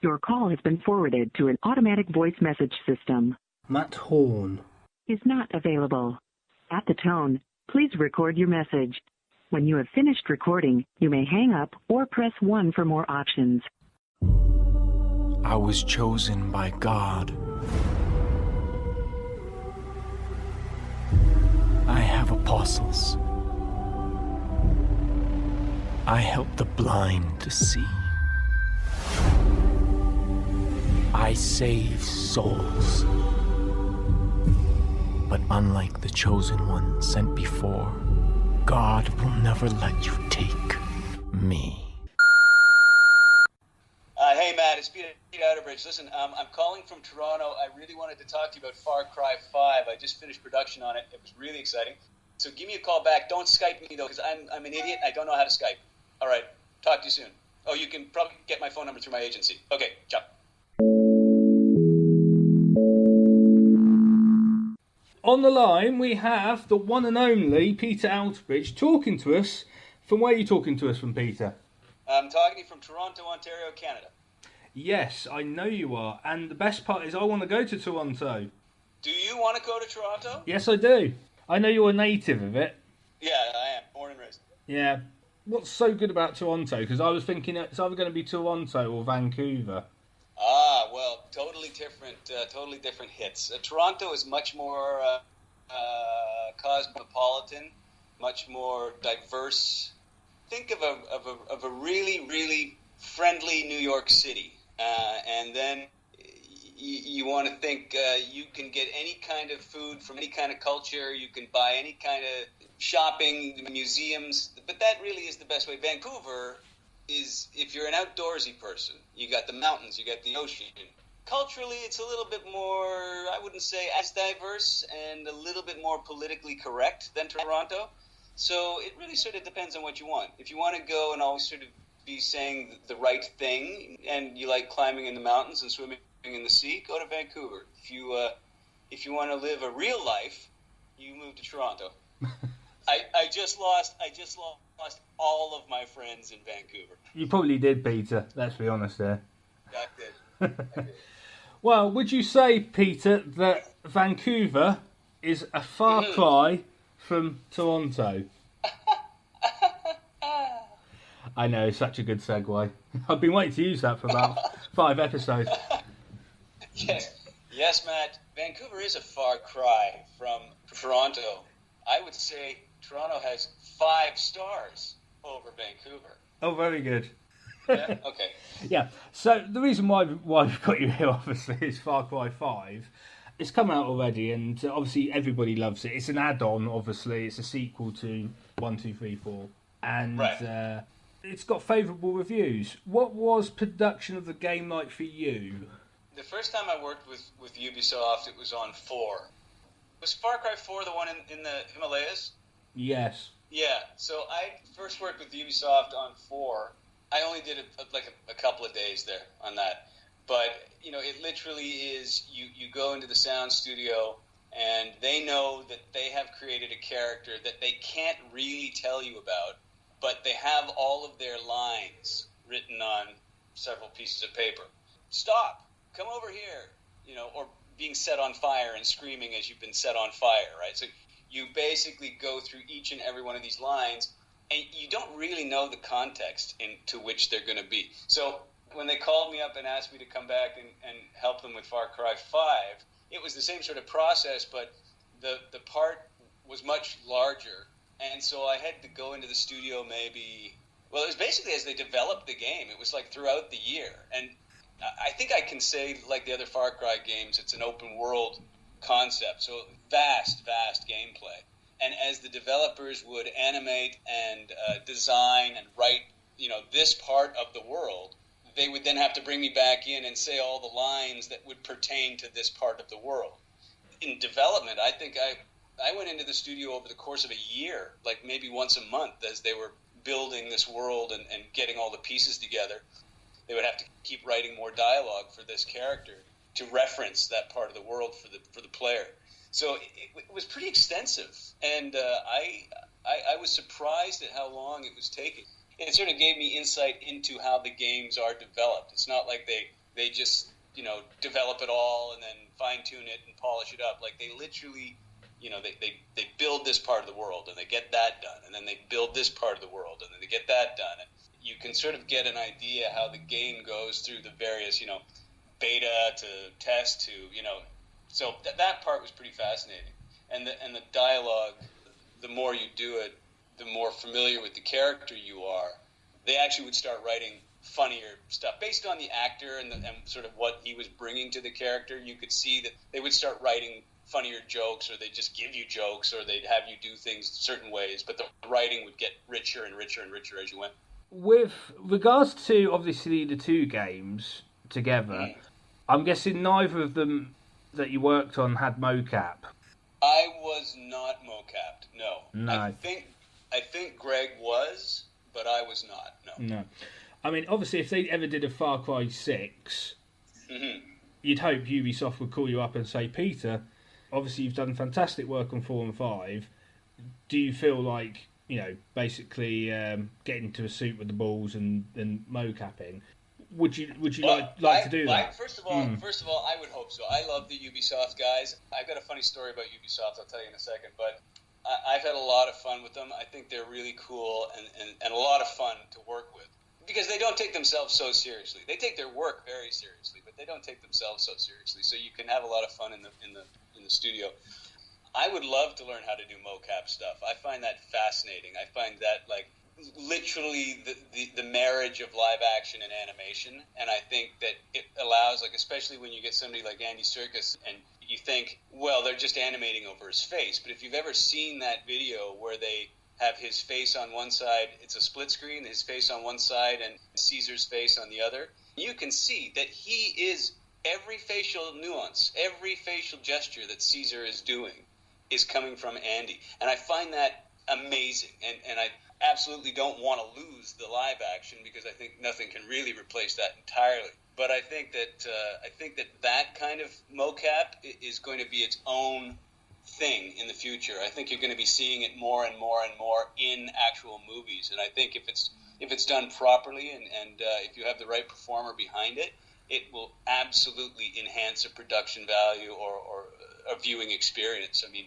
Your call has been forwarded to an automatic voice message system. Matt Horn is not available. At the tone, please record your message. When you have finished recording, you may hang up or press 1 for more options. I was chosen by God. I have apostles. I help the blind to see. I save souls. But unlike the chosen one sent before, God will never let you take me. Hey Matt, it's Peter Outerbridge. Listen, I'm calling from Toronto. I really wanted to talk to you about Far Cry 5. I just finished production on it. It was really exciting. So give me a call back. Don't Skype me though, because I'm an idiot. I don't know how to Skype. All right, talk to you soon. Oh, you can probably get my phone number through my agency. Okay, ciao. On the line, we have the one and only Peter Outerbridge talking to us. From where are you talking to us from, Peter? I'm talking to you from Toronto, Ontario, Canada. Yes, I know you are. And the best part is I want to go to Toronto. Do you want to go to Toronto? Yes, I do. I know you're a native of it. Yeah, I am. Born and raised. Yeah. What's so good about Toronto? Because I was thinking it's either going to be Toronto or Vancouver. Ah, well, totally different hits. Toronto is much more cosmopolitan, much more diverse. Think of a really, really friendly New York City, and then you want to think you can get any kind of food from any kind of culture. You can buy any kind of shopping, museums, but that really is the best way. Vancouver is, if you're an outdoorsy person, you got the mountains, you got the ocean. Culturally, it's a little bit more, I wouldn't say as diverse, and a little bit more politically correct than Toronto. So it really sort of depends on what you want. If you want to go and always sort of be saying the right thing, and you like climbing in the mountains and swimming in the sea, go to Vancouver. If you want to live a real life, you move to Toronto. I just lost all of my friends in Vancouver. You probably did, Peter. Let's be honest there. I did. Well, would you say, Peter, that Vancouver is a far cry from Toronto? I know, such a good segue. I've been waiting to use that for about 5 episodes. Yes, Matt. Vancouver is a far cry from Toronto. I would say Toronto has 5 stars over Vancouver. Oh, very good. Yeah? Okay. Yeah, so the reason why we've got you here, obviously, is Far Cry 5. It's come out already, and obviously everybody loves it. It's an add-on, obviously. It's a sequel to 1, 2, 3, 4. And right. It's got favourable reviews. What was production of the game like for you? The first time I worked with Ubisoft, it was on 4. Was Far Cry 4 the one in the Himalayas? Yes. Yeah, so I first worked with Ubisoft on 4. I only did a couple of days there on that. But, it literally is, you go into the sound studio and they know that they have created a character that they can't really tell you about, but they have all of their lines written on several pieces of paper. Stop, come over here, or being set on fire and screaming as you've been set on fire, right? So you basically go through each and every one of these lines, and you don't really know the context into which they're going to be. So when they called me up and asked me to come back and help them with Far Cry 5, it was the same sort of process, but the part was much larger. And so I had to go into the studio it was basically as they developed the game. It was like throughout the year. And I think I can say, like the other Far Cry games, it's an open world concept. So vast gameplay. And as the developers would animate and design and write, this part of the world, they would then have to bring me back in and say all the lines that would pertain to this part of the world. In development, I think I went into the studio over the course of a year, like maybe once a month, as they were building this world and getting all the pieces together. They would have to keep writing more dialogue for this character to reference that part of the world for the player. So it was pretty extensive, and I was surprised at how long it was taking. It sort of gave me insight into how the games are developed. It's not like they they just, develop it all and then fine-tune it and polish it up. Like, they literally, they build this part of the world and they get that done, and then they build this part of the world and then they get that done. And you can sort of get an idea how the game goes through the various, beta to test to, so that part was pretty fascinating. And the dialogue, the more you do it, the more familiar with the character you are. They actually would start writing funnier stuff based on the actor and sort of what he was bringing to the character. You could see that they would start writing funnier jokes, or they'd just give you jokes, or they'd have you do things certain ways, but the writing would get richer and richer and richer as you went. With regards to, obviously, the two games together, I'm guessing neither of them that you worked on had mocap. I was not mocapped, no. No. I think Greg was, but I was not, no. No. I mean, obviously, if they ever did a Far Cry 6, you'd hope Ubisoft would call you up and say, Peter, obviously you've done fantastic work on 4 and 5. Do you feel like, basically getting into a suit with the balls and mocapping? Would you like to do that? First of all, I would hope so. I love the Ubisoft guys. I've got a funny story about Ubisoft. I'll tell you in a second. But I've had a lot of fun with them. I think they're really cool and a lot of fun to work with, because they don't take themselves so seriously. They take their work very seriously, but they don't take themselves so seriously. So you can have a lot of fun in the studio. I would love to learn how to do mocap stuff. I find that fascinating. I find that, like, literally the marriage of live action and animation, and I think that it allows, like, especially when you get somebody like Andy Serkis and you think, well, they're just animating over his face, but if you've ever seen that video where they have his face on one side, it's a split screen, his face on one side and Caesar's face on the other, you can see that he is, every facial nuance, every facial gesture that Caesar is doing is coming from Andy, and I find that amazing, and I absolutely don't want to lose the live action, because I think nothing can really replace that entirely. But I think that kind of mocap is going to be its own thing in the future. I think you're going to be seeing it more and more and more in actual movies, and I think if it's done properly and if you have the right performer behind it, it will absolutely enhance a production value or a viewing experience. I mean,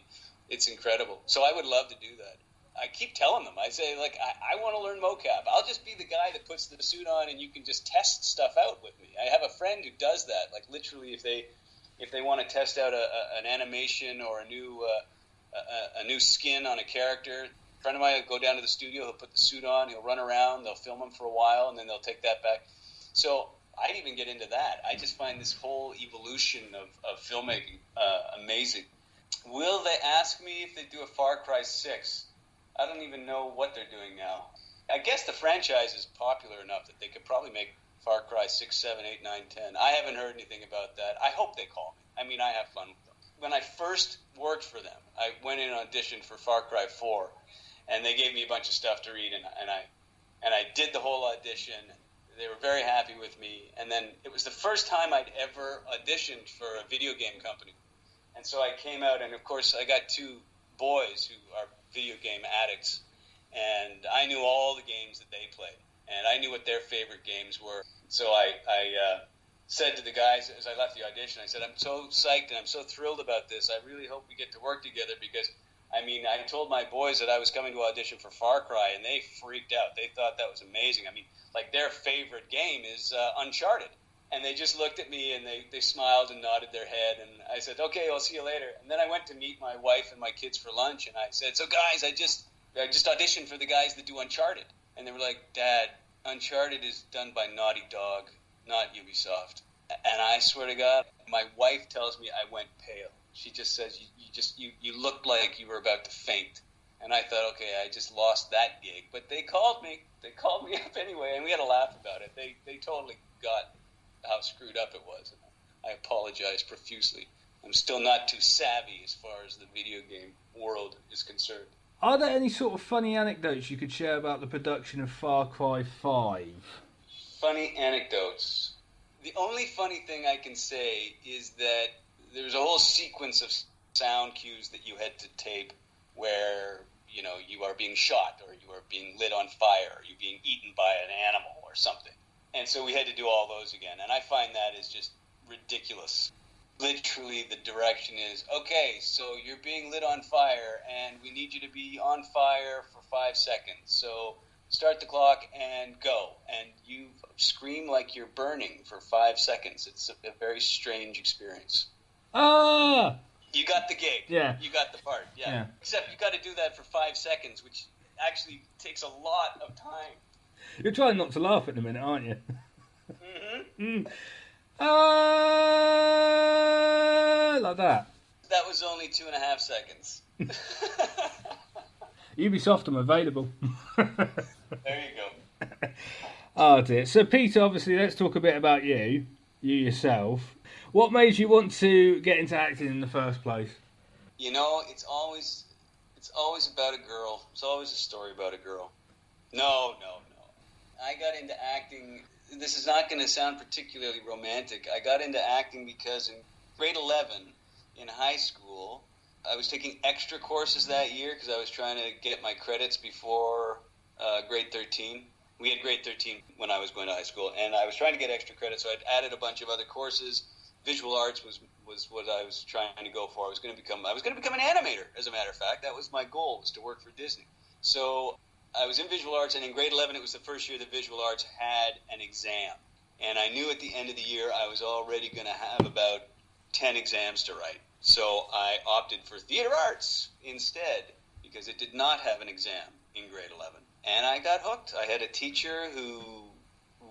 it's incredible. So I would love to do that. I keep telling them, I say, like, I want to learn mocap. I'll just be the guy that puts the suit on and you can just test stuff out with me. I have a friend who does that. Like, literally, if they want to test out an animation or a new skin on a character, a friend of mine will go down to the studio, he'll put the suit on, he'll run around, they'll film him for a while, and then they'll take that back. So I'd even get into that. I just find this whole evolution of filmmaking amazing. Will they ask me if they do a Far Cry 6? I don't even know what they're doing now. I guess the franchise is popular enough that they could probably make Far Cry 6, 7, 8, 9, 10. I haven't heard anything about that. I hope they call me. I mean, I have fun with them. When I first worked for them, I went in and auditioned for Far Cry 4, and they gave me a bunch of stuff to read, and I did the whole audition. They were very happy with me, and then it was the first time I'd ever auditioned for a video game company. And so I came out, and of course I got two boys who are video game addicts, and I knew all the games that they played, and I knew what their favorite games were. So I said to the guys as I left the audition, I said, I'm so psyched and I'm so thrilled about this. I really hope we get to work together, because, I mean, I told my boys that I was coming to audition for Far Cry, and they freaked out. They thought that was amazing. I mean, like, their favorite game is Uncharted. And they just looked at me, and they smiled and nodded their head, and I said, okay, I'll see you later. And then I went to meet my wife and my kids for lunch, and I said, so guys, I just auditioned for the guys that do Uncharted. And they were like, Dad, Uncharted is done by Naughty Dog, not Ubisoft. And I swear to God, my wife tells me I went pale. She just says, you looked like you were about to faint. And I thought, okay, I just lost that gig. But they called me. They called me up anyway, and we had a laugh about it. They totally got how screwed up it was. I apologize profusely. I'm still not too savvy as far as the video game world is concerned. Are there any sort of funny anecdotes you could share about the production of Far Cry 5? Funny anecdotes. The only funny thing I can say is that there's a whole sequence of sound cues that you had to tape where, you know, you are being shot, or you are being lit on fire, or you're being eaten by an animal or something. And so we had to do all those again. And I find that is just ridiculous. Literally, the direction is, okay, so you're being lit on fire, and we need you to be on fire for 5 seconds. So start the clock and go. And you scream like you're burning for 5 seconds. It's a very strange experience. Ah! You got the gig. Yeah. You got the part. Yeah. Except you got to do that for 5 seconds, which actually takes a lot of time. You're trying not to laugh at the minute, aren't you? Mm-hmm. Like that. That was only 2.5 seconds. Ubisoft, I'm available. There you go. Oh dear. So Peter, obviously, let's talk a bit about you yourself. What made you want to get into acting in the first place? You know, it's always about a girl. It's always a story about a girl. No. I got into acting. This is not going to sound particularly romantic. I got into acting because in grade 11 in high school, I was taking extra courses that year because I was trying to get my credits before grade 13. We had grade 13 when I was going to high school, and I was trying to get extra credits, so I'd added a bunch of other courses. Visual arts was what I was trying to go for. I was going to become an animator, as a matter of fact. That was my goal, was to work for Disney. So I was in visual arts, and in grade 11, it was the first year that visual arts had an exam. And I knew at the end of the year I was already going to have about 10 exams to write. So I opted for theater arts instead, because it did not have an exam in grade 11. And I got hooked. I had a teacher who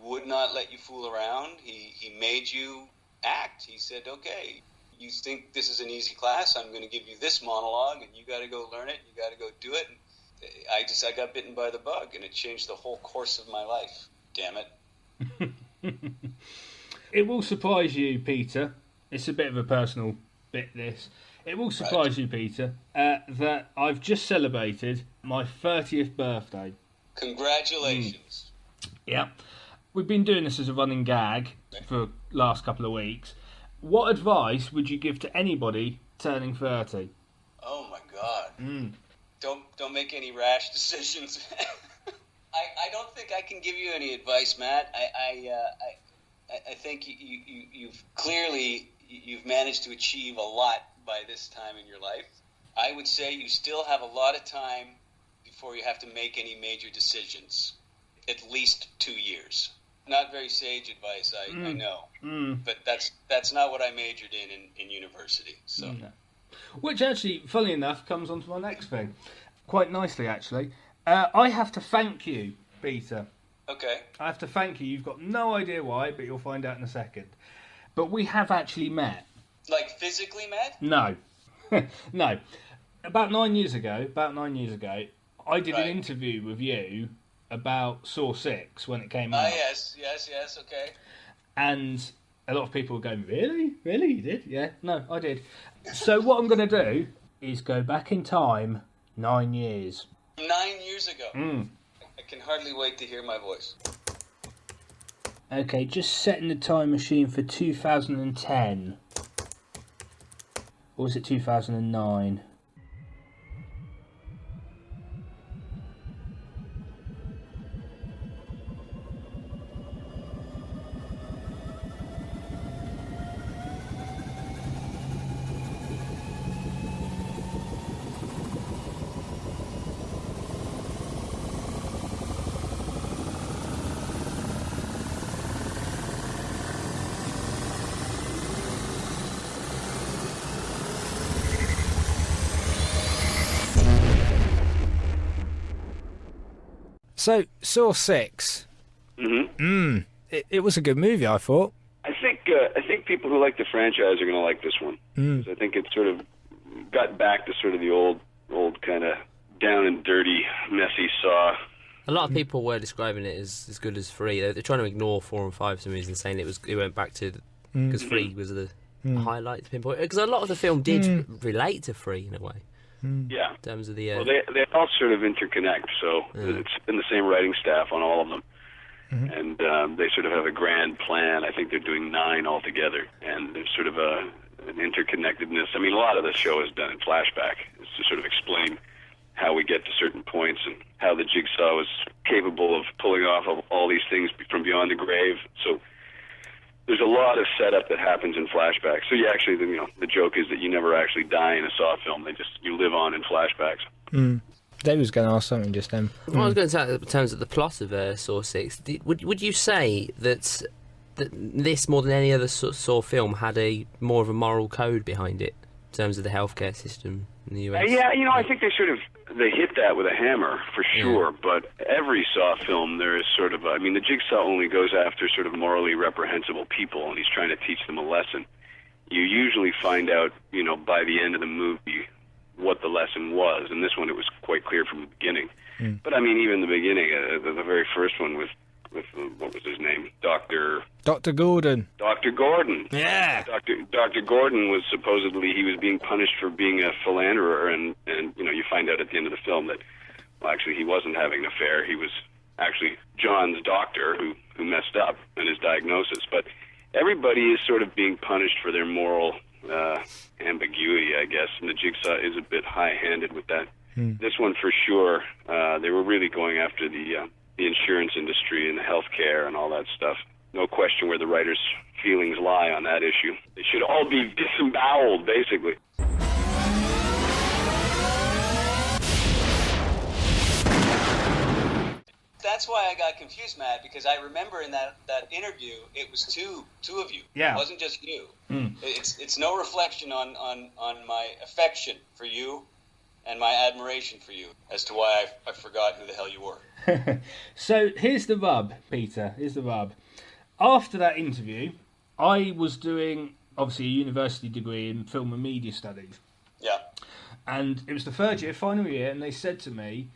would not let you fool around. He made you act. He said, okay, you think this is an easy class, I'm going to give you this monologue, and you got to go learn it, you got to go do it. And I got bitten by the bug, and it changed the whole course of my life. Damn it. It will surprise you, Peter. It's a bit of a personal bit, this. It will surprise you, Peter, that I've just celebrated my 30th birthday. Congratulations. Yeah. We've been doing this as a running gag for the last couple of weeks. What advice would you give to anybody turning 30? Oh, my God. Don't make any rash decisions. I don't think I can give you any advice, Matt. I think you've managed to achieve a lot by this time in your life. I would say you still have a lot of time before you have to make any major decisions. At least 2 years. Not very sage advice, I know. But that's not what I majored in university. So. No. Which actually, funnily enough, comes on to my next thing. Quite nicely, actually. I have to thank you, Peter. Okay. I have to thank you. You've got no idea why, but you'll find out in a second. But we have actually met. Like physically met? No. No. About 9 years ago, I did an interview with you about Saw 6 when it came out. Yes, okay. And a lot of people were going, really? Really? You did? Yeah. No, I did. So what I'm going to do is go back in time 9 years. 9 years ago? I can hardly wait to hear my voice. Okay, just setting the time machine for 2010. Or was it 2009? So, Saw 6. It was a good movie, I thought. I think people who like the franchise are going to like this one. 'Cause I think it sort of got back to sort of the old kind of down and dirty, messy Saw. A lot of people were describing it as good as 3. They're trying to ignore 4 and 5 for some reason, saying it went back to because 3 was the highlight to pinpoint. Because a lot of the film did relate to 3 in a way. Yeah. In terms of the well, they all sort of interconnect, so it's been the same writing staff on all of them. And they sort of have a grand plan. I think they're doing 9 altogether, and there's sort of an interconnectedness. I mean, a lot of the show is done in flashback. It's to sort of explain how we get to certain points and how the Jigsaw is capable of pulling off all these things from beyond the grave. So there's a lot of setup that happens in flashbacks. So you actually, the joke is that you never actually die in a Saw film. You live on in flashbacks. Dave was going to ask something just then. Well, I was going to say, in terms of the plot of Saw 6, would you say that this, more than any other Saw film, had more of a moral code behind it in terms of the healthcare system in the US? Yeah, I think they hit that with a hammer for sure. Yeah. But every Saw film, there is sort of the Jigsaw only goes after sort of morally reprehensible people, and he's trying to teach them a lesson. You usually find out, by the end of the movie, what the lesson was. And this one, it was quite clear from the beginning. But even the beginning, the very first one with what was his name? Dr. Gordon. Dr. Gordon. Yeah. Dr. Gordon was supposedly, he was being punished for being a philanderer, and you find out at the end of the film that, well, actually he wasn't having an affair. He was actually John's doctor who messed up in his diagnosis. But everybody is sort of being punished for their moral ambiguity, I guess, and the Jigsaw is a bit high-handed with that. This one, for sure, they were really going after the insurance industry and the healthcare and all that stuff. No question where the writers' feelings lie on that issue. They should all be disemboweled, basically. That's why I got confused, Matt, because I remember in that interview, it was two of you. Yeah. It wasn't just you. It's no reflection on my affection for you and my admiration for you as to why I've forgotten who the hell you were. So here's the rub, Peter. Here's the rub. After that interview, I was doing, obviously, a university degree in film and media studies. Yeah. And it was the third year, final year, and they said to me,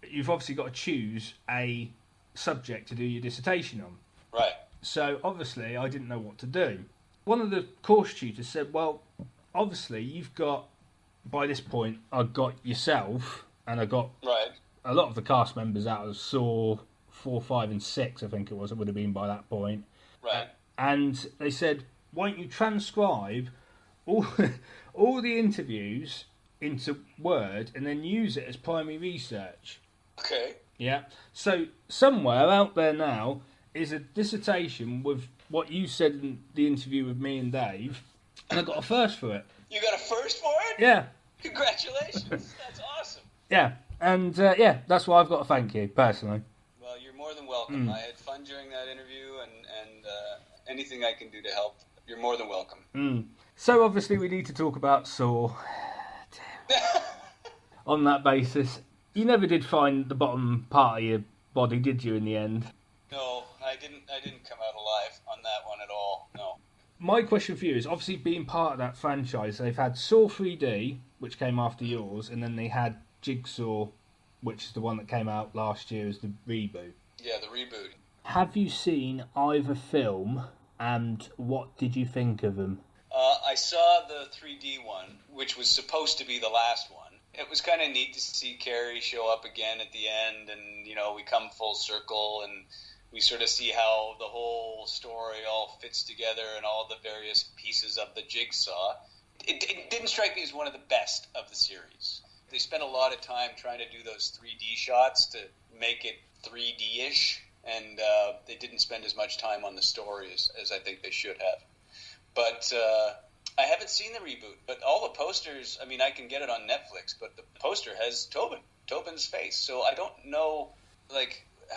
you've obviously got to choose a subject to do your dissertation on. Right. So, obviously, I didn't know what to do. One of the course tutors said, well, obviously, you've got, by this point, I got yourself, and I got a lot of the cast members out of Saw 4, 5, and 6, I think it would have been by that point. Right. And they said, why don't you transcribe all the interviews into Word and then use it as primary research? Okay. Yeah. So somewhere out there now is a dissertation with what you said in the interview with me and Dave, and I got a first for it. You got a first for it? Yeah. Congratulations. That's awesome. Yeah. And that's why I've got to thank you personally. Well, you're more than welcome. I had fun during that interview, and anything I can do to help, you're more than welcome. So obviously we need to talk about Saw. On that basis, you never did find the bottom part of your body, did you, in the end? No, I didn't come out alive on that one at all, no. My question for you is, obviously being part of that franchise, they've had Saw 3D, which came after yours, and then they had Jigsaw, which is the one that came out last year as the reboot. Yeah, the reboot. Have you seen either film, and what did you think of them? I saw the 3D one, which was supposed to be the last one. It was kind of neat to see Carrie show up again at the end, and, we come full circle, and we sort of see how the whole story all fits together and all the various pieces of the Jigsaw. It didn't strike me as one of the best of the series. They spent a lot of time trying to do those 3D shots to make it 3D-ish, and they didn't spend as much time on the story as I think they should have. But I haven't seen the reboot, but all the posters, I can get it on Netflix, but the poster has Tobin's face. So I don't know,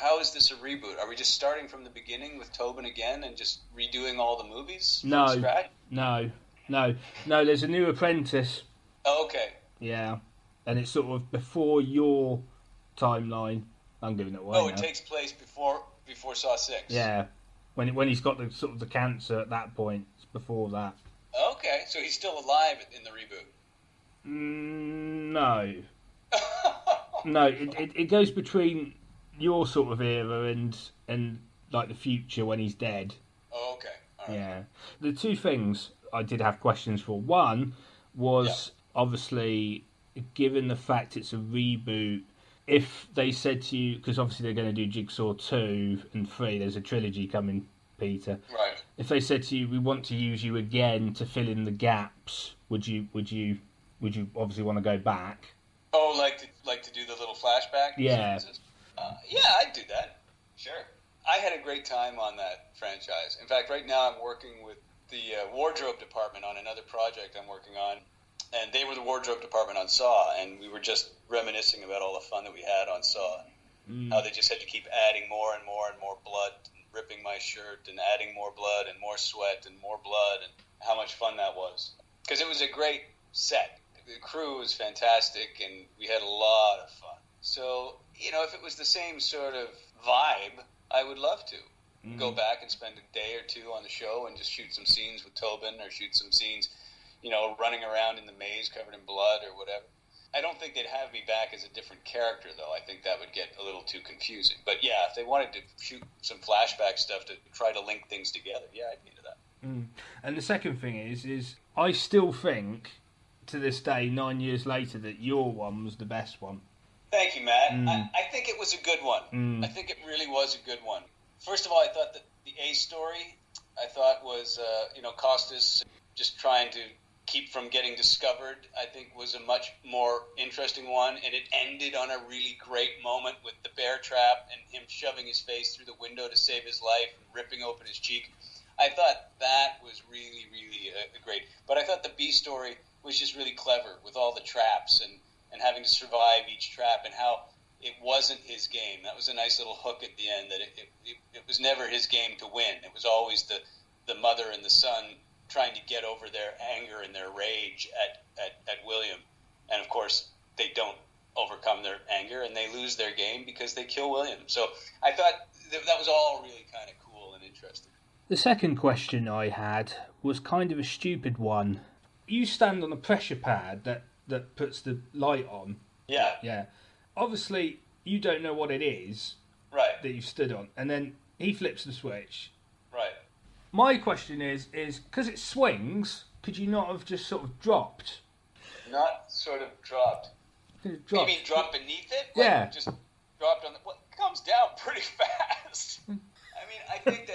how is this a reboot? Are we just starting from the beginning with Tobin again and just redoing all the movies from scratch? No, there's a new apprentice. Oh, okay. Yeah, and it's sort of before your timeline. I'm giving it away. Oh, it takes place before Saw 6. Yeah, when he's got the cancer at that point. It's before that. Okay, so he's still alive in the reboot. No. No, it goes between your sort of era and the future when he's dead. Oh, okay. All right. Yeah. The two things I did have questions for. One was obviously, given the fact it's a reboot, if they said to you, because obviously they're going to do Jigsaw 2 and 3, there's a trilogy coming, Peter. Right. If they said to you, we want to use you again to fill in the gaps, would you obviously want to go back? Oh, like to do the little flashback Yeah. sequences? Yeah, I'd do that. Sure. I had a great time on that franchise. In fact, right now I'm working with the wardrobe department on another project I'm working on, and they were the wardrobe department on Saw, and we were just reminiscing about all the fun that we had on Saw. How they just had to keep adding more and more and more blood, and ripping my shirt, and adding more blood and more sweat and more blood, and how much fun that was. Because it was a great set. The crew was fantastic, and we had a lot of fun. So, if it was the same sort of vibe, I would love to go back and spend a day or two on the show and just shoot some scenes with Tobin, or shoot some scenes, running around in the maze covered in blood or whatever. I don't think they'd have me back as a different character, though. I think that would get a little too confusing. But yeah, if they wanted to shoot some flashback stuff to try to link things together, yeah, I'd be into that. And the second thing is I still think, to this day, 9 years later, that your one was the best one. Thank you, Matt. I think it was a good one. I think it really was a good one. First of all, I thought that the A story, I thought was, Costas just trying to keep from getting discovered, I think was a much more interesting one. And it ended on a really great moment with the bear trap and him shoving his face through the window to save his life and ripping open his cheek. I thought that was really, really great. But I thought the B story was just really clever with all the traps and having to survive each trap, and how it wasn't his game. That was a nice little hook at the end, that it was never his game to win. It was always the mother and the son trying to get over their anger and their rage at William. And of course, they don't overcome their anger and they lose their game because they kill William. So I thought that was all really kind of cool and interesting. The second question I had was kind of a stupid one. You stand on a pressure pad that puts the light on. Yeah. Yeah. Obviously, you don't know what it is. Right. That you've stood on. And then he flips the switch. Right. My question is because it swings, could you not have just sort of dropped? Not sort of dropped. Maybe drop beneath it? Yeah. Just dropped on the... Well, it comes down pretty fast. I mean, I think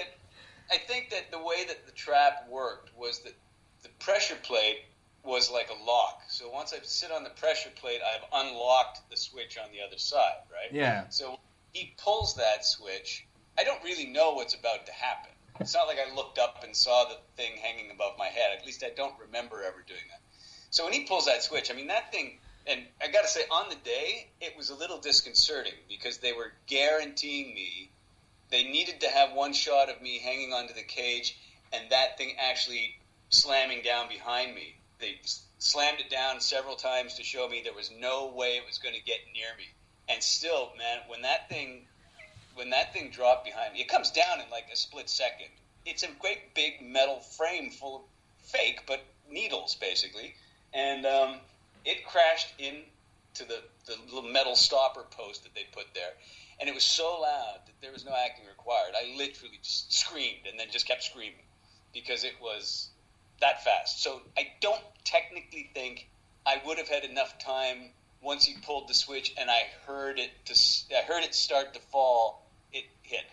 that the way that the trap worked was that the pressure plate was like a lock. So once I sit on the pressure plate, I've unlocked the switch on the other side, right? Yeah. So he pulls that switch. I don't really know what's about to happen. It's not like I looked up and saw the thing hanging above my head. At least I don't remember ever doing that. So when he pulls that switch, I mean, that thing, and I got to say, on the day, it was a little disconcerting because they were guaranteeing me they needed to have one shot of me hanging onto the cage and that thing actually slamming down behind me. They slammed it down several times to show me there was no way it was going to get near me. And still, man, when that thing dropped behind me, it comes down in like a split second. It's a great big metal frame full of fake, but needles, basically. And it crashed into the little metal stopper post that they put there. And it was so loud that there was no acting required. I literally just screamed and then just kept screaming because it was that fast. So I don't technically think I would have had enough time once he pulled the switch and I heard it start to fall. It hit.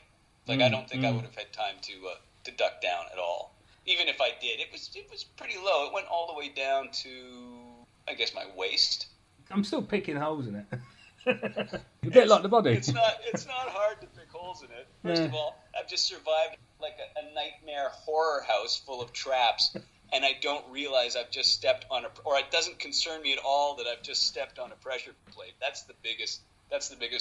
Like I don't think I would have had time to duck down at all. Even if I did, it was pretty low. It went all the way down to, I guess, my waist. I'm still picking holes in it. A bit like the body. It's not hard to pick holes in it. First of all, I've just survived like a nightmare horror house full of traps, and I don't realize I've just stepped on or it doesn't concern me at all that I've just stepped on a pressure plate. That's the biggest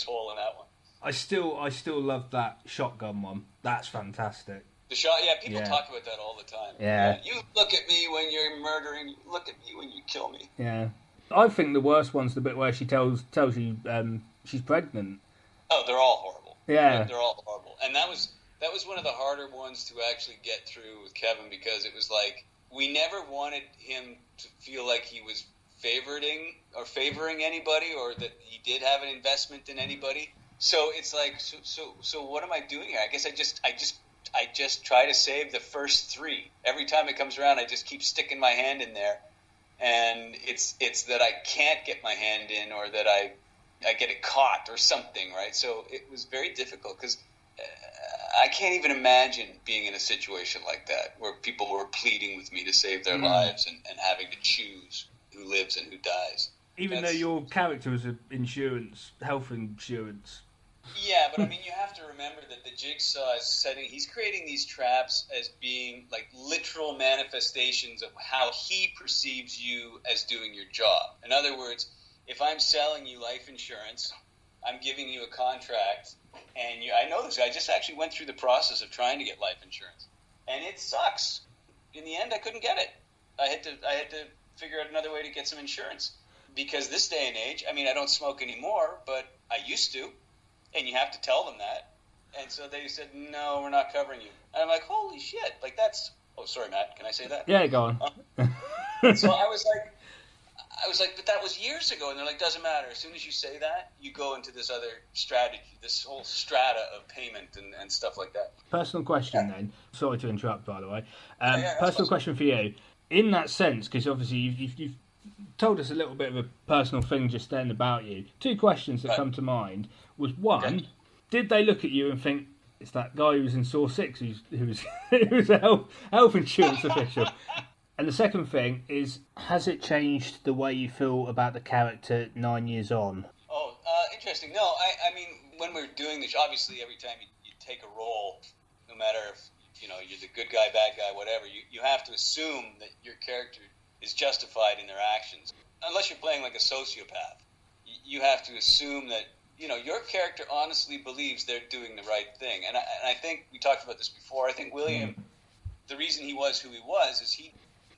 hole in that one. I still love that shotgun one. That's fantastic. The shot, yeah, people talk about that all the time. Yeah. You look at me when you're murdering, you look at me when you kill me. Yeah. I think the worst one's the bit where she tells you she's pregnant. Oh, they're all horrible. Yeah. They're all horrible. And that was one of the harder ones to actually get through with Kevin because it was like we never wanted him to feel like he was favoring anybody or that he did have an investment in anybody. So it's like so what am I doing here? I guess I just try to save the first three. Every time it comes around, I just keep sticking my hand in there. And it's that I can't get my hand in or that I get it caught or something, right? So it was very difficult because I can't even imagine being in a situation like that where people were pleading with me to save their lives and having to choose who lives and who dies. Even though your character was health insurance. Yeah, but I mean, you have to remember that the Jigsaw is he's creating these traps as being like literal manifestations of how he perceives you as doing your job. In other words, if I'm selling you life insurance, I'm giving you a contract, and I know this guy just actually went through the process of trying to get life insurance, and it sucks. In the end, I couldn't get it. I had to figure out another way to get some insurance, because this day and age, I mean, I don't smoke anymore, but I used to. And you have to tell them that. And so they said, no, we're not covering you. And I'm like, holy shit. Like, that's... Oh, sorry, Matt. Can I say that? Yeah, go on. So I was like, but that was years ago. And they're like, doesn't matter. As soon as you say that, you go into this other strategy, this whole strata of payment and stuff like that. Personal question then. Sorry to interrupt, by the way. Personal awesome. Question for you. In that sense, because obviously you've told us a little bit of a personal thing just then about you. Two questions that come to mind was, one, did they look at you and think, it's that guy who was in Saw 6 who's a health insurance official? And the second thing is, has it changed the way you feel about the character 9 years on? Oh, interesting. No, I mean, when we're doing this, obviously every time you take a role, no matter if you're the good guy, bad guy, whatever, you have to assume that your character is justified in their actions. Unless you're playing like a sociopath, you have to assume that your character honestly believes they're doing the right thing. And I think we talked about this before. I think William, the reason he was who he was is he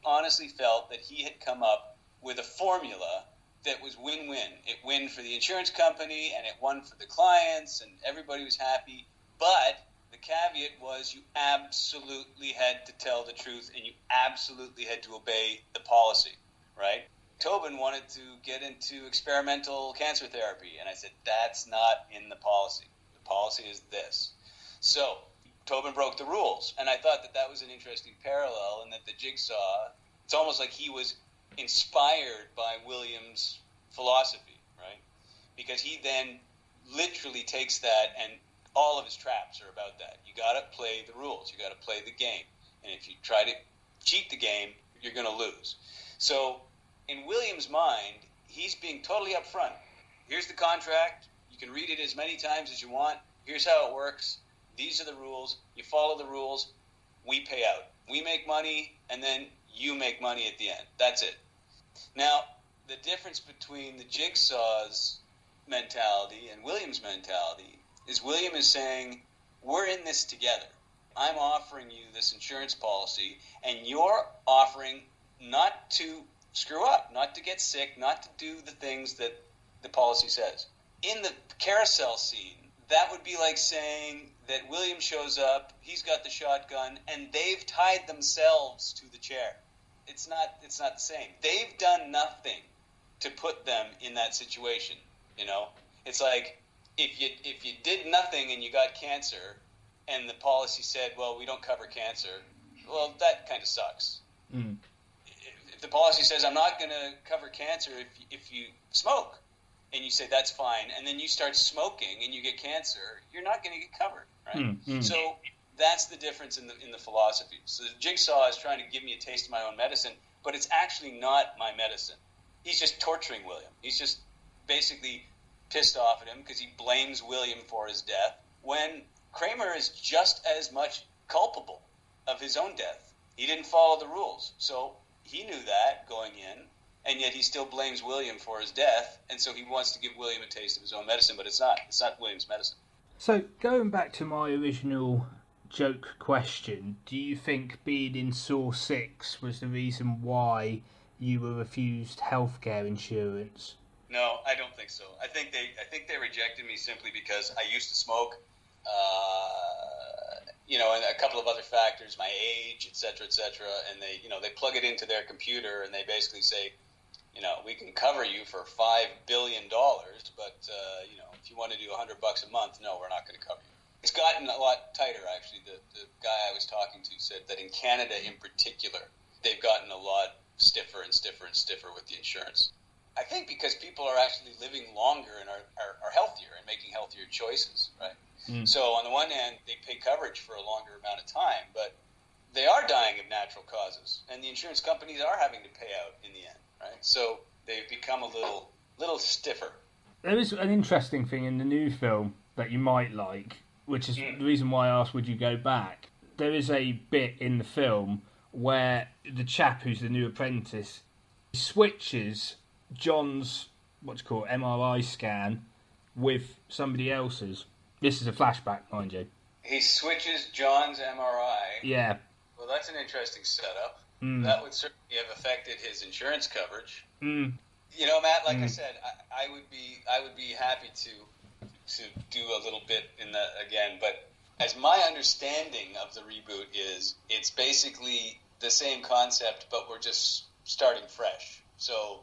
honestly felt that he had come up with a formula that was win-win. It win for the insurance company, and it won for the clients, and everybody was happy. But the caveat was you absolutely had to tell the truth, and you absolutely had to obey the policy, right? Tobin wanted to get into experimental cancer therapy, and I said, that's not in the policy. The policy is this. So Tobin broke the rules, and I thought that was an interesting parallel, and that the Jigsaw, it's almost like he was inspired by William's philosophy, right? Because he then literally takes that, and all of his traps are about that. You got to play the rules. You got to play the game. And if you try to cheat the game, you're going to lose. So in William's mind, he's being totally upfront. Here's the contract. You can read it as many times as you want. Here's how it works. These are the rules. You follow the rules. We pay out. We make money, and then you make money at the end. That's it. Now, the difference between the Jigsaw's mentality and William's mentality is William is saying, we're in this together. I'm offering you this insurance policy, and you're offering not to screw up, not to get sick, not to do the things that the policy says. In the carousel scene, that would be like saying that William shows up, he's got the shotgun, and they've tied themselves to the chair. It's not the same. They've done nothing to put them in that situation, It's like if you did nothing and you got cancer, and the policy said, well, we don't cover cancer, well, that kind of sucks. Mm. If the policy says, I'm not going to cover cancer if you smoke, and you say, that's fine, and then you start smoking and you get cancer, you're not going to get covered, right? Mm. So that's the difference in the philosophy. So the Jigsaw is trying to give me a taste of my own medicine, but it's actually not my medicine. He's just torturing William. He's just basically pissed off at him because he blames William for his death, when Kramer is just as much culpable of his own death. He didn't follow the rules. So he knew that going in, and yet he still blames William for his death, and so he wants to give William a taste of his own medicine, but it's not William's medicine. So going back to my original joke question, do you think being in Saw 6 was the reason why you were refused healthcare insurance? No, I don't think so. I think they rejected me simply because I used to smoke, and a couple of other factors, my age, et cetera, and they plug it into their computer and they basically say, we can cover you for $5 billion, but if you want to do $100 a month, no, we're not going to cover you. It's gotten a lot tighter, actually. The guy I was talking to said that in Canada in particular, they've gotten a lot stiffer and stiffer and stiffer with the insurance. I think because people are actually living longer and are healthier and making healthier choices, right? Mm. So on the one hand, they pay coverage for a longer amount of time, but they are dying of natural causes, and the insurance companies are having to pay out in the end, right? So they've become a little stiffer. There is an interesting thing in the new film that you might like, which is the reason why I asked, would you go back? There is a bit in the film where the chap who's the new apprentice switches John's, MRI scan with somebody else's. This is a flashback, mind you. He switches John's MRI. Yeah. Well, that's an interesting setup. That would certainly have affected his insurance coverage. You know, Matt, like I said, I would be happy to do a little bit in that again. But as my understanding of the reboot is, it's basically the same concept, but we're just starting fresh. So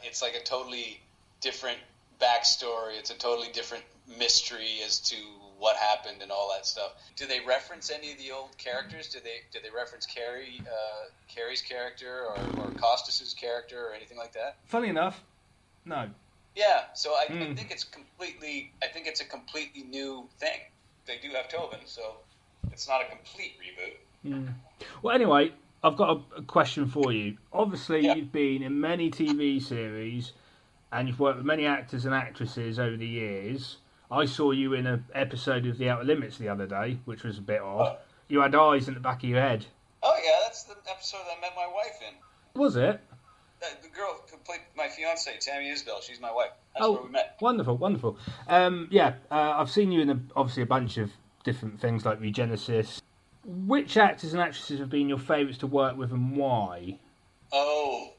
it's like a totally different backstory. It's a totally different mystery as to what happened and all that stuff. Do they reference any of the old characters? Do they reference Carrie's character or Costas's character or anything like that? Funny enough, no. Yeah, so I think it's a completely new thing. They do have Tobin, so it's not a complete reboot. Well, anyway, I've got a question for you. Obviously, you've been in many TV series, and you've worked with many actors and actresses over the years. I saw you in an episode of The Outer Limits the other day, which was a bit odd. You had eyes in the back of your head. Oh, yeah, that's the episode that I met my wife in. Was it? The girl who played my fiancée, Tammy Isbell, she's my wife. That's where we met. Wonderful, wonderful. I've seen you in obviously a bunch of different things like Regenesis. Which actors and actresses have been your favourites to work with and why? Oh,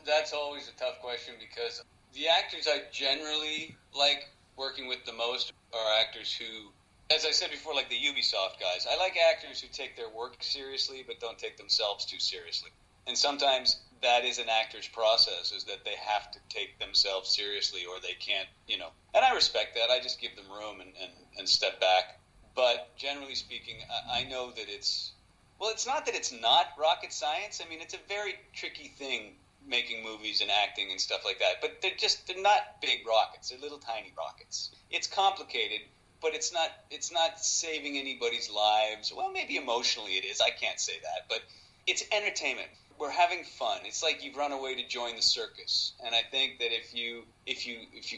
that's always a tough question because the actors I generally like working with the most are actors who, as I said before, like the Ubisoft guys. I like actors who take their work seriously but don't take themselves too seriously. And sometimes that is an actor's process, is that they have to take themselves seriously or they can't, And I respect that. I just give them room and step back. But generally speaking, I know that it's not that it's not rocket science. I mean, it's a very tricky thing, making movies and acting and stuff like that. But they're not big rockets. They're little tiny rockets. It's complicated, but it's not saving anybody's lives. Well, maybe emotionally it is. I can't say that, but it's entertainment. We're having fun. It's like you've run away to join the circus. And I think that if you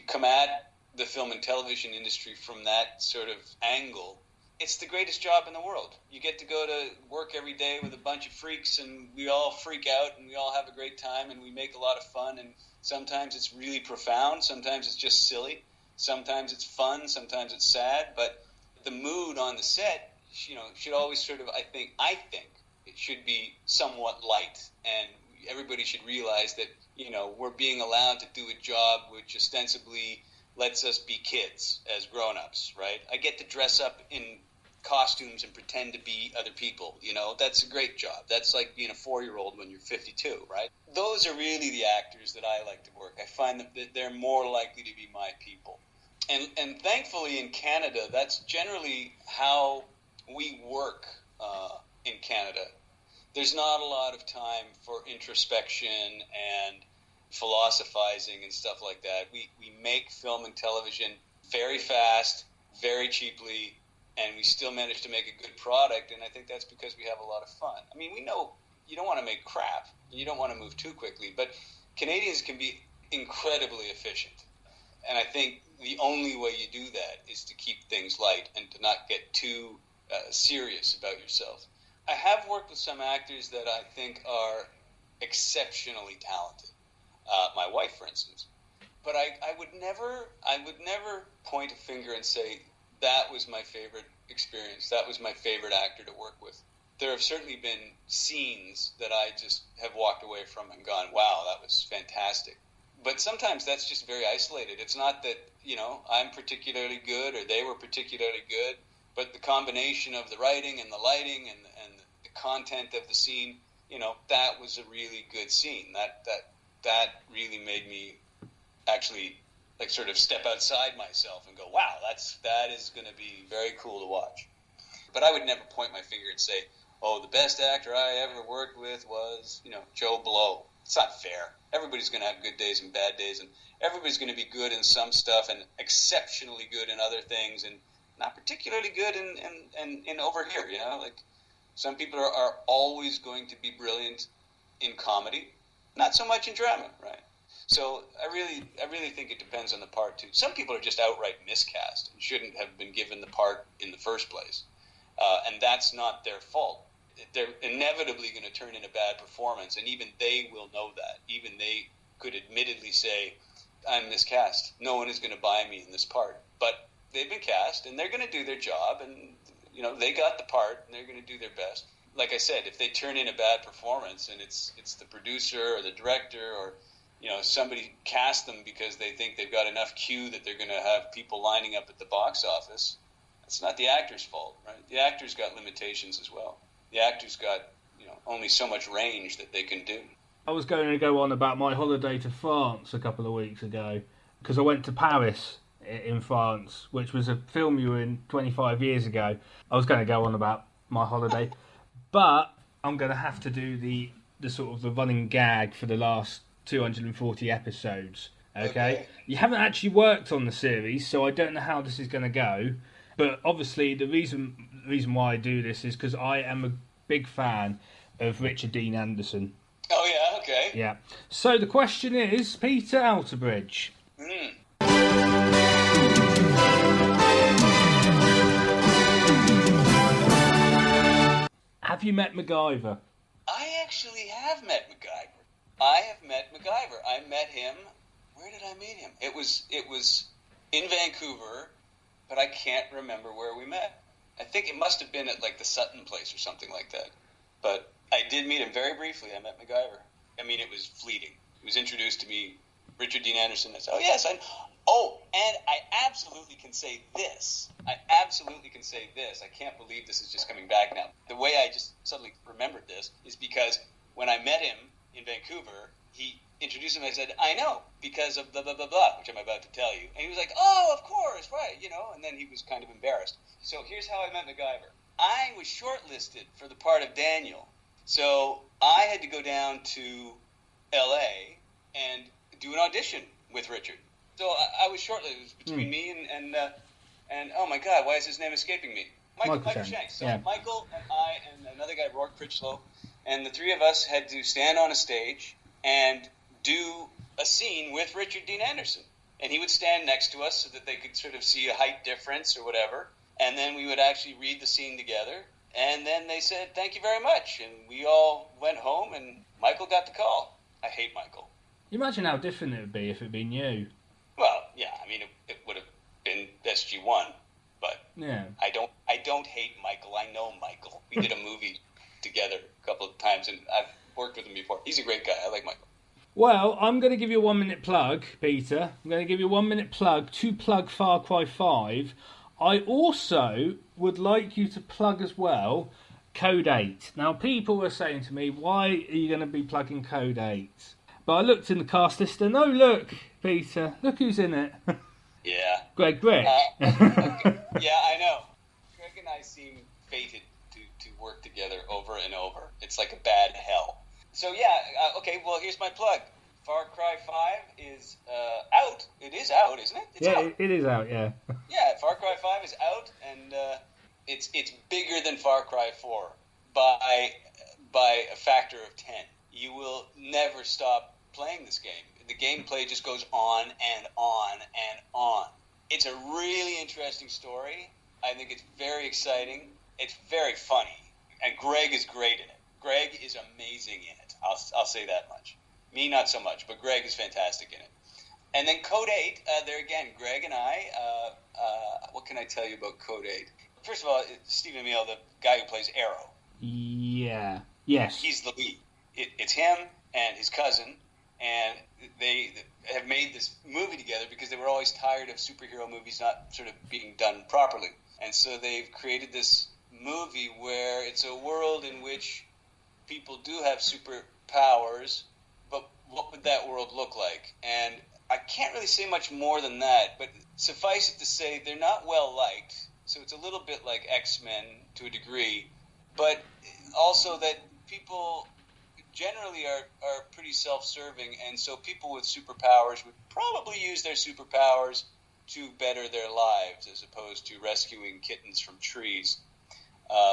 come at the film and television industry from that sort of angle, it's the greatest job in the world. You get to go to work every day with a bunch of freaks, and we all freak out, and we all have a great time, and we make a lot of fun. And sometimes it's really profound. Sometimes it's just silly. Sometimes it's fun. Sometimes it's sad. But the mood on the set, should always sort of, I think it should be somewhat light. And everybody should realize that, we're being allowed to do a job which ostensibly lets us be kids as grown-ups, right? I get to dress up in costumes and pretend to be other people. That's a great job. That's like being a 4-year-old when you're 52, right? Those are really the actors that I like to work. I find that they're more likely to be my people. And thankfully in Canada, that's generally how we work in Canada. There's not a lot of time for introspection and philosophizing and stuff like that. We make film and television very fast, very cheaply, and we still manage to make a good product, and I think that's because we have a lot of fun. I mean, we know you don't want to make crap, you don't want to move too quickly, but Canadians can be incredibly efficient, and I think the only way you do that is to keep things light and to not get too serious about yourself. I have worked with some actors that I think are exceptionally talented. My wife, for instance. But I would never point a finger and say, that was my favorite experience. That was my favorite actor to work with. There have certainly been scenes that I just have walked away from and gone, wow, that was fantastic. But sometimes that's just very isolated. It's not that, I'm particularly good or they were particularly good, but the combination of the writing and the lighting and the content of the scene, that was a really good scene. That really made me actually sort of step outside myself and go, wow, that is going to be very cool to watch. But I would never point my finger and say, oh, the best actor I ever worked with was, Joe Blow. It's not fair. Everybody's going to have good days and bad days, and everybody's going to be good in some stuff and exceptionally good in other things and not particularly good in over here, some people are always going to be brilliant in comedy, not so much in drama, right? So I really think it depends on the part too. Some people are just outright miscast and shouldn't have been given the part in the first place, and that's not their fault. They're inevitably going to turn in a bad performance, and even they will know that. Even they could admittedly say, I'm miscast. No one is going to buy me in this part. But they've been cast, and they're going to do their job, and they got the part, and they're going to do their best. Like I said, if they turn in a bad performance, and it's the producer or the director or somebody cast them because they think they've got enough cue that they're going to have people lining up at the box office, it's not the actor's fault, right? The actor's got limitations as well. The actor's got, only so much range that they can do. I was going to go on about my holiday to France a couple of weeks ago because I went to Paris in France, which was a film you were in 25 years ago. I was going to go on about my holiday, but I'm going to have to do the sort of the running gag for the last 240 episodes. Okay? You haven't actually worked on the series, so I don't know how this is going to go. But obviously, the reason why I do this is because I am a big fan of Richard Dean Anderson. Oh yeah, okay. Yeah. So the question is, Peter Outerbridge. Have you met MacGyver? I actually have met MacGyver. I have met MacGyver. I met him. Where did I meet him? It was in Vancouver, but I can't remember where we met. I think it must have been at like the Sutton place or something like that. But I did meet him very briefly. I met MacGyver. I mean, it was fleeting. It was introduced to me, Richard Dean Anderson. I said, oh, yes. And I absolutely can say this. I can't believe this is just coming back now. The way I just suddenly remembered this is because when I met him in Vancouver, he introduced him. I said, I know, because of blah, blah, blah, blah, which I'm about to tell you. And he was like, oh, of course, right, And then he was kind of embarrassed. So here's how I met MacGyver. I was shortlisted for the part of Daniel. So I had to go down to L.A. and do an audition with Richard. So I was shortlisted. It was between me and oh my God, why is his name escaping me? Michael Shanks. So Michael and I and another guy, Rourke Critchlow, and the three of us had to stand on a stage and do a scene with Richard Dean Anderson. And he would stand next to us so that they could sort of see a height difference or whatever. And then we would actually read the scene together. And then they said, thank you very much. And we all went home, and Michael got the call. I hate Michael. You imagine how different it would be if it had been you. Well, yeah, I mean, it would have been SG-1. But yeah. I don't hate Michael. I know Michael. We did a movie together a couple of times, and I've worked with him before. He's a great guy. I like Michael. Well, I'm going to give you a 1-minute plug, Peter. I'm going to give you a 1-minute plug to plug Far Cry 5. I also would like you to plug as well Code 8. Now, people were saying to me, why are you going to be plugging Code 8? But I looked in the cast list and, oh, look, Peter, look who's in it. Yeah. Greg. Okay. Yeah, I know. Greg and I seem fated to work together over and over. It's like a bad hell. So, yeah, okay, well, here's my plug. Far Cry 5 is out. It is out, isn't it? It's out. It is out, yeah. Yeah, Far Cry 5 is out, and it's bigger than Far Cry 4 by a factor of 10. You will never stop playing this game. The gameplay just goes on and on and on. It's a really interesting story. I think it's very exciting. It's very funny, and Greg is great in it. Greg is amazing in it. I'll say that much. Me, not so much, but Greg is fantastic in it. And then Code 8, there again, Greg and I, what can I tell you about Code 8? First of all, Stephen Amell, the guy who plays Arrow. Yeah. Yes. He's the lead. It's him and his cousin, and they have made this movie together because they were always tired of superhero movies not sort of being done properly. And so they've created this movie where it's a world in which people do have superpowers, but what would that world look like? And I can't really say much more than that, but suffice it to say they're not well liked, so it's a little bit like X-Men to a degree, but also that people generally are pretty self-serving, and so people with superpowers would probably use their superpowers to better their lives as opposed to rescuing kittens from trees.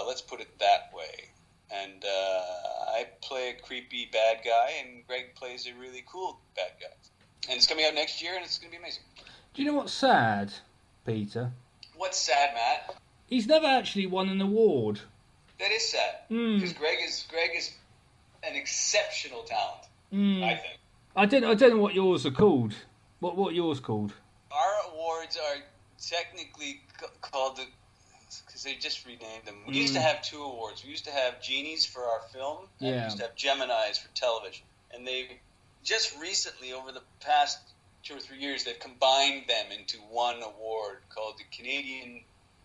Let's put it that way. And I play a creepy bad guy, and Greg plays a really cool bad guy. And it's coming out next year, and it's going to be amazing. Do you know what's sad, Peter? What's sad, Matt? He's never actually won an award. That is sad, because Greg is an exceptional talent. I think. I don't know what yours are called. What yours called? Our awards are technically called because they just renamed them. We used to have 2 awards. We used to have Genies for our film, and we used to have Geminis for television. And they just recently, over the past 2 or 3 years, they've combined them into one award called the Canadian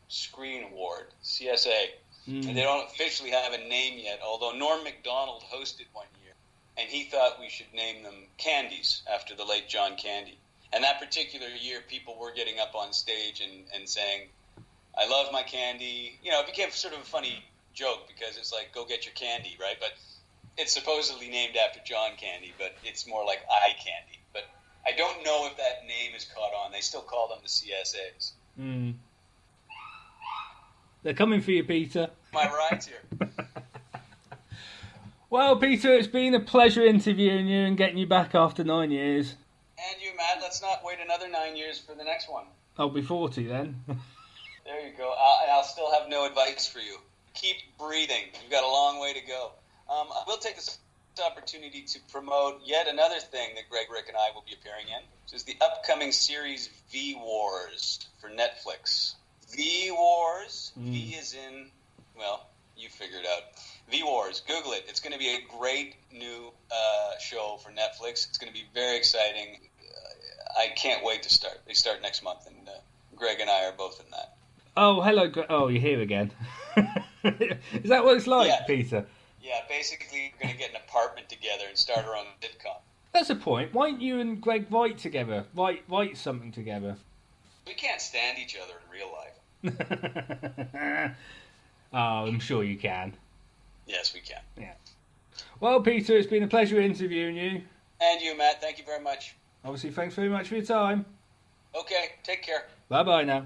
Screen Award, CSA. And they don't officially have a name yet, although Norm Macdonald hosted one year, and he thought we should name them Candies after the late John Candy. And that particular year, people were getting up on stage and saying, I love my candy. You know, it became sort of a funny joke because it's like, go get your candy, right? But it's supposedly named after John Candy, but it's more like eye candy. But I don't know if that name is caught on. They still call them the CSAs. They're coming for you, Peter. My ride's here. Well, Peter, it's been a pleasure interviewing you and getting you back after 9 years. And you, Matt, let's not wait another 9 years for the next one. I'll be 40 then. There you go. I'll still have no advice for you. Keep breathing. You've got a long way to go. I will take this opportunity to promote yet another thing that Greg, Rick, and I will be appearing in, which is the upcoming series V Wars for Netflix. V Wars. V is in, well, you figure it out. V Wars. Google it. It's going to be a great new show for Netflix. It's going to be very exciting. I can't wait to start. They start next month, and Greg and I are both in that. Oh, hello. Oh, you're here again. Is that what it's like, Peter? Yeah, basically we're going to get an apartment together and start our own sitcom. That's a point. Why don't you and Greg write together? Write something together. We can't stand each other in real life. Oh, I'm sure you can. Yes, we can. Yeah. Well, Peter, it's been a pleasure interviewing you. And you, Matt. Thank you very much. Obviously, thanks very much for your time. Okay, take care. Bye-bye now.